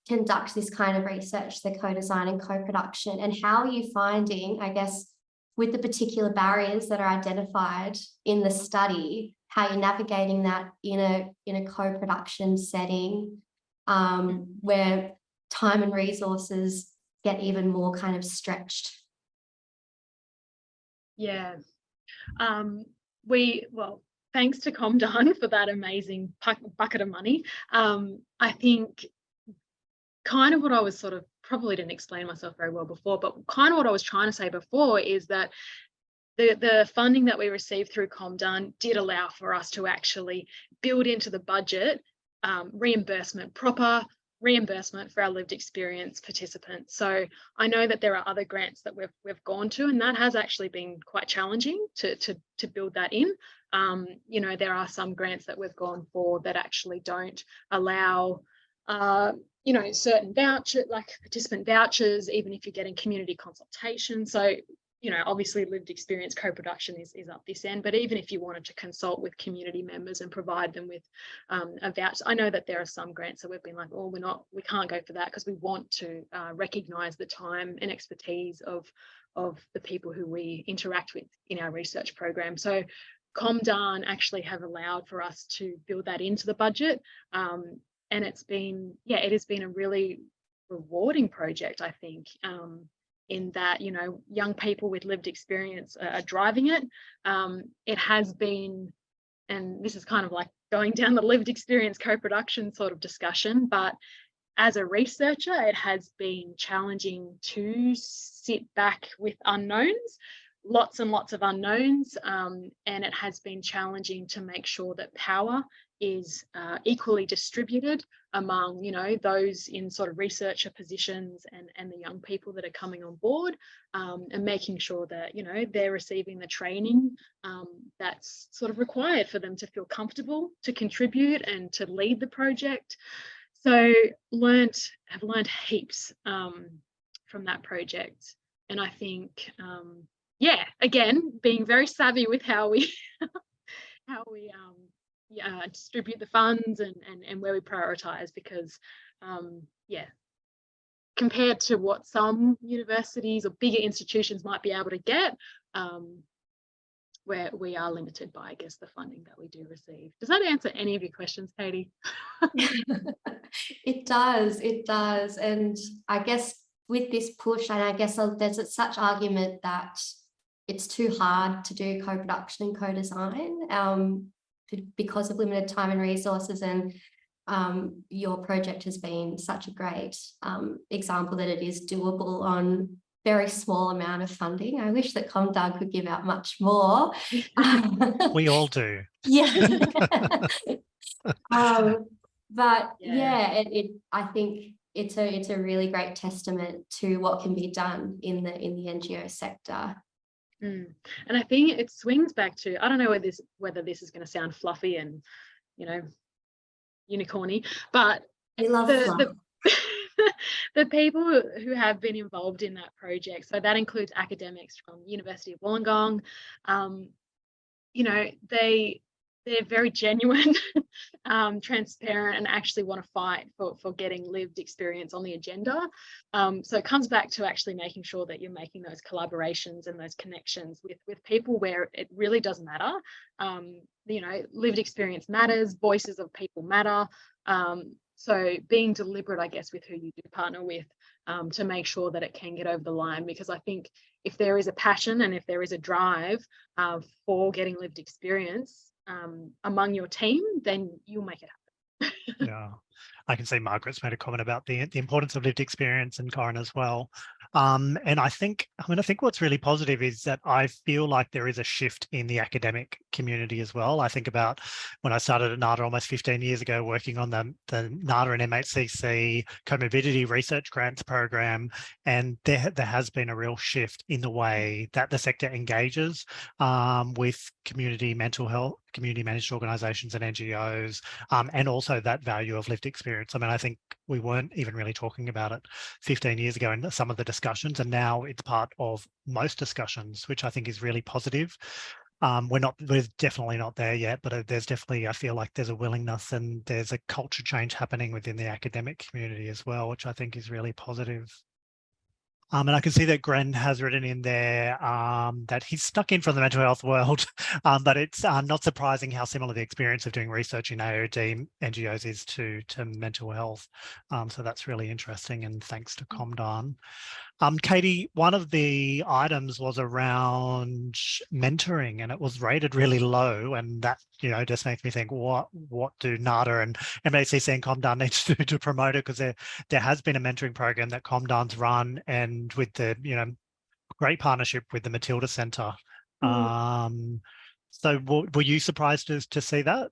conduct this kind of research, the co-design and co-production. And how are you finding, I guess, with the particular barriers that are identified in the study, how you're navigating that in a co-production setting where time and resources get even more kind of stretched? Yeah. Thanks to CMHDARN for that amazing bucket of money. I think kind of what I was sort of probably didn't explain myself very well before, but kind of what I was trying to say before is that the funding that we received through CMHDARN did allow for us to actually build into the budget proper reimbursement for our lived experience participants. So I know that there are other grants that we've gone to, and that has actually been quite challenging to build that in. There are some grants that we've gone for that actually don't allow certain participant vouchers, even if you're getting community consultation. So, obviously lived experience co-production is up this end, but even if you wanted to consult with community members and provide them with a voucher, I know that there are some grants that we've been like, oh, we can't go for that because we want to recognise the time and expertise of the people who we interact with in our research program. So CMHDARN actually have allowed for us to build that into the budget. And it has been a really rewarding project, I think, in that, young people with lived experience are driving it. It has been, and this is kind of like going down the lived experience co-production sort of discussion, but as a researcher, it has been challenging to sit back with unknowns, lots and lots of unknowns, and it has been challenging to make sure that power is equally distributed among, those in sort of researcher positions and the young people that are coming on board, and making sure that, they're receiving the training that's sort of required for them to feel comfortable to contribute and to lead the project. So have learned heaps from that project. And I think, again, being very savvy with how we distribute the funds and where we prioritize, because compared to what some universities or bigger institutions might be able to get, where we are limited by, I guess, the funding that we do receive. Does that answer any of your questions, Katie? It does. And I guess with this push, and I guess there's such argument that it's too hard to do co-production and co-design. because of limited time and resources, and your project has been such a great example that it is doable on very small amount of funding. I wish that ComDARN could give out much more. We all do. Yeah. But yeah, I think it's a really great testament to what can be done in the NGO sector. And I think it swings back to, I don't know whether this is going to sound fluffy and, you know, unicorny, but We love the people who have been involved in that project, so that includes academics from University of Wollongong, you know, they're very genuine, transparent, and actually want to fight for getting lived experience on the agenda. So it comes back to actually making sure that you're making those collaborations and those connections with people where it really does matter. You know, lived experience matters, voices of people matter. So being deliberate, I guess, with who you do partner with, to make sure that it can get over the line, because I think if there is a passion and if there is a drive for getting lived experience among your team, then you'll make it happen. Yeah, I can see Margaret's made a comment about the importance of lived experience, and Corin as well. And I think what's really positive is that I feel like there is a shift in the academic community as well. I think about when I started at NADA almost 15 years ago, working on the NADA and MHCC comorbidity research grants program, and there has been a real shift in the way that the sector engages with community mental health, community managed organisations and NGOs, and also that value of lived experience. I mean, I think we weren't even really talking about it 15 years ago in some of the discussions, and now it's part of most discussions, which I think is really positive. We're definitely not there yet, but there's definitely, I feel like there's a willingness and there's a culture change happening within the academic community as well, which I think is really positive. And I can see that Gren has written in there that he's stuck in from the mental health world, but it's not surprising how similar the experience of doing research in AOD NGOs is to mental health. So that's really interesting, and thanks to ComDARN. Katie, one of the items was around mentoring, and it was rated really low, and that, you know, just makes me think, what do NADA and MHCC and ComDARN need to do to promote it? Because there has been a mentoring program that ComDARN's run, and with the, you know, great partnership with the Matilda Centre. So were you surprised to see that?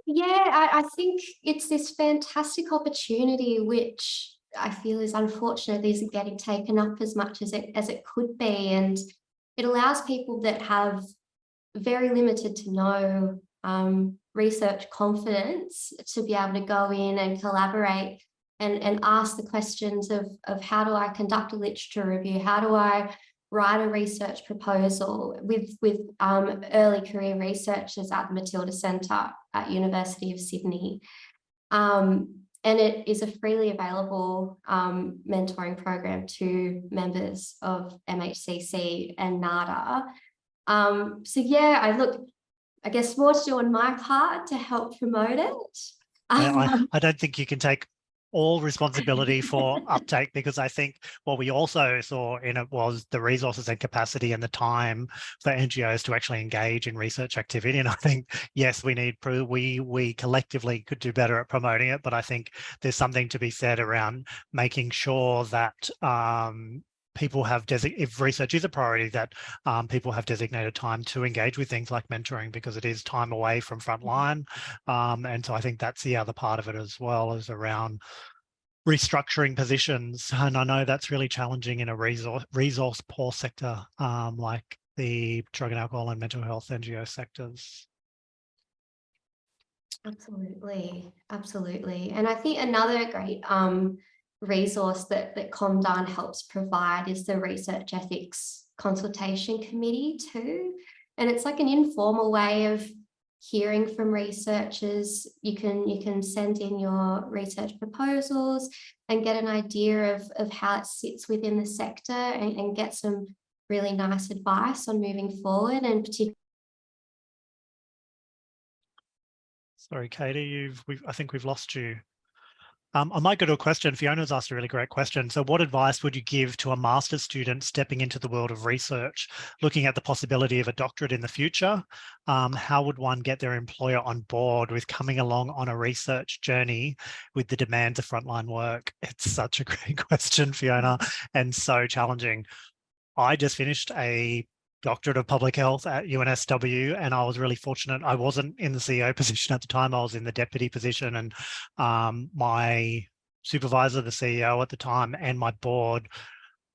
Yeah, I think it's this fantastic opportunity, which I feel is unfortunate isn't getting taken up as much as it could be, and it allows people that have very limited to no research confidence to be able to go in and collaborate and ask the questions of how do I conduct a literature review, how do I write a research proposal with early career researchers at the Matilda Centre at University of Sydney. And it is a freely available mentoring program to members of MHCC and NADA. So yeah, I guess more to do on my part to help promote it. I don't think you can take all responsibility for uptake, because I think what we also saw in it was the resources and capacity and the time for NGOs to actually engage in research activity. And I think, yes, we collectively could do better at promoting it, but I think there's something to be said around making sure that people have, if research is a priority, that people have designated time to engage with things like mentoring, because it is time away from frontline. And so I think that's the other part of it as well, is around restructuring positions. And I know that's really challenging in a resource poor sector like the drug and alcohol and mental health NGO sectors. Absolutely, absolutely. And I think another great resource that ComDARN helps provide is the Research Ethics Consultation Committee too. And it's like an informal way of hearing from researchers. You can send in your research proposals and get an idea of how it sits within the sector, and get some really nice advice on moving forward. And particularly, sorry, Katie, I think we've lost you. I might go to a question. Fiona's asked a really great question. So what advice would you give to a master's student stepping into the world of research, looking at the possibility of a doctorate in the future? How would one get their employer on board with coming along on a research journey with the demands of frontline work? It's such a great question, Fiona, and so challenging. I just finished a doctorate of public health at UNSW, and I was really fortunate. I wasn't in the CEO position at the time. I was in the deputy position, and my supervisor, the CEO at the time, and my board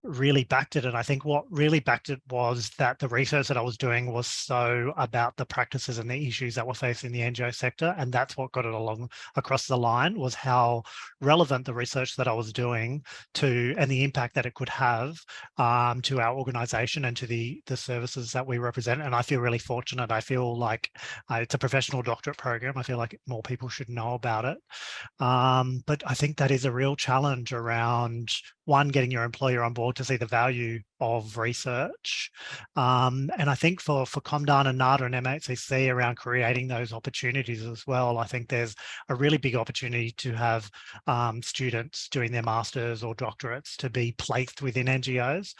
really backed it. And I think what really backed it was that the research that I was doing was so about the practices and the issues that were facing the NGO sector. And that's what got it along across the line, was how relevant the research that I was doing to, and the impact that it could have to our organisation and to the services that we represent. And I feel really fortunate. I feel like it's a professional doctorate program. I feel like more people should know about it. But I think that is a real challenge around, one, getting your employer on board to see the value of research. And I think for ComDARN and NADA and MHCC around creating those opportunities as well, I think there's a really big opportunity to have students doing their masters or doctorates to be placed within NGOs,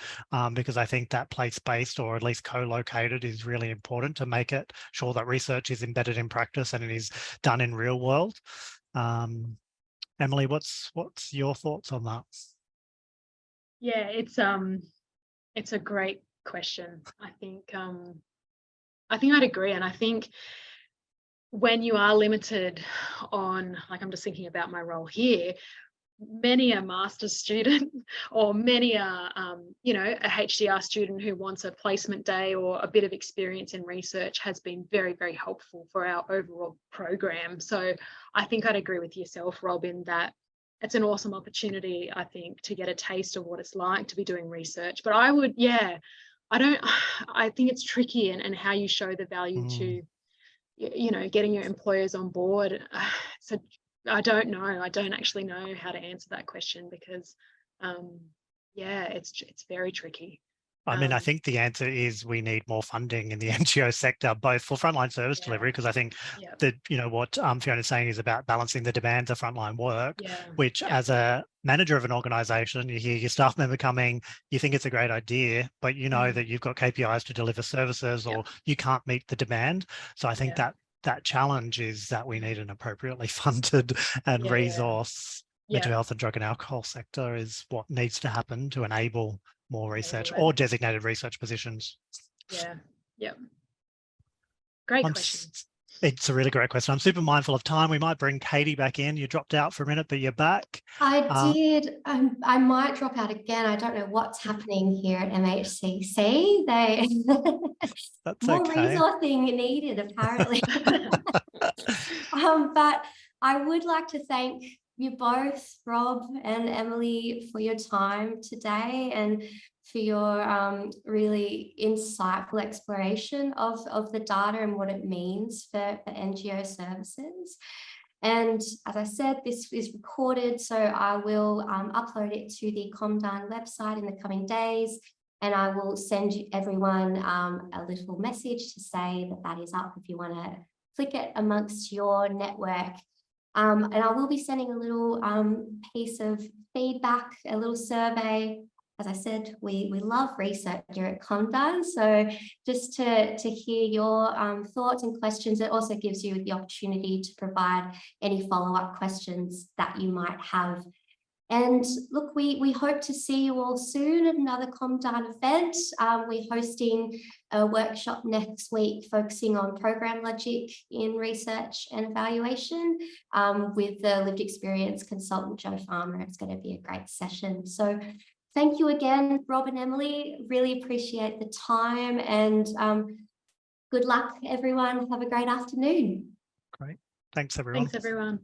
because I think that place-based, or at least co-located, is really important to make it sure that research is embedded in practice and it is done in real world. Emily, what's your thoughts on that? Yeah, it's a great question. I think I'd agree, and I think when you are limited on, like, I'm just thinking about my role here, many a master's student or many a a HDR student who wants a placement day or a bit of experience in research has been very, very helpful for our overall program. So I think I'd agree with yourself, Robin, that it's an awesome opportunity, I think, to get a taste of what it's like to be doing research. But I think it's tricky, and how you show the value to, getting your employers on board. So I don't know. I don't actually know how to answer that question, because, it's very tricky. I mean, I think the answer is we need more funding in the NGO sector, both for frontline service delivery, because I think that, what Fiona's saying is about balancing the demands of frontline work, which as a manager of an organisation, you hear your staff member coming, you think it's a great idea, but you know that you've got KPIs to deliver services, or you can't meet the demand. So I think that challenge is that we need an appropriately funded and resource mental health and drug and alcohol sector is what needs to happen to enable more research or designated research positions. Great question. It's a really great question. I'm super mindful of time. We might bring Katie back in. You dropped out for a minute, but you're back. I did. I might drop out again. I don't know what's happening here at MHCC. That's more okay. resourcing needed, apparently. But I would like to thank you both, Rob and Emily, for your time today and for your really insightful exploration of the data and what it means for NGO services. And as I said, this is recorded, so I will upload it to the ComDARN website in the coming days, and I will send everyone a little message to say that is up if you want to click it amongst your network. And I will be sending a little piece of feedback, a little survey. As I said, we love research here at ComDARN, so just to hear your thoughts and questions. It also gives you the opportunity to provide any follow-up questions that you might have. And look, we hope to see you all soon at another ComDARN event. We're hosting a workshop next week focusing on program logic in research and evaluation with the lived experience consultant Joe Farmer. It's going to be a great session. So thank you again, Rob and Emily. Really appreciate the time, and good luck, everyone. Have a great afternoon. Great. Thanks, everyone. Thanks, everyone.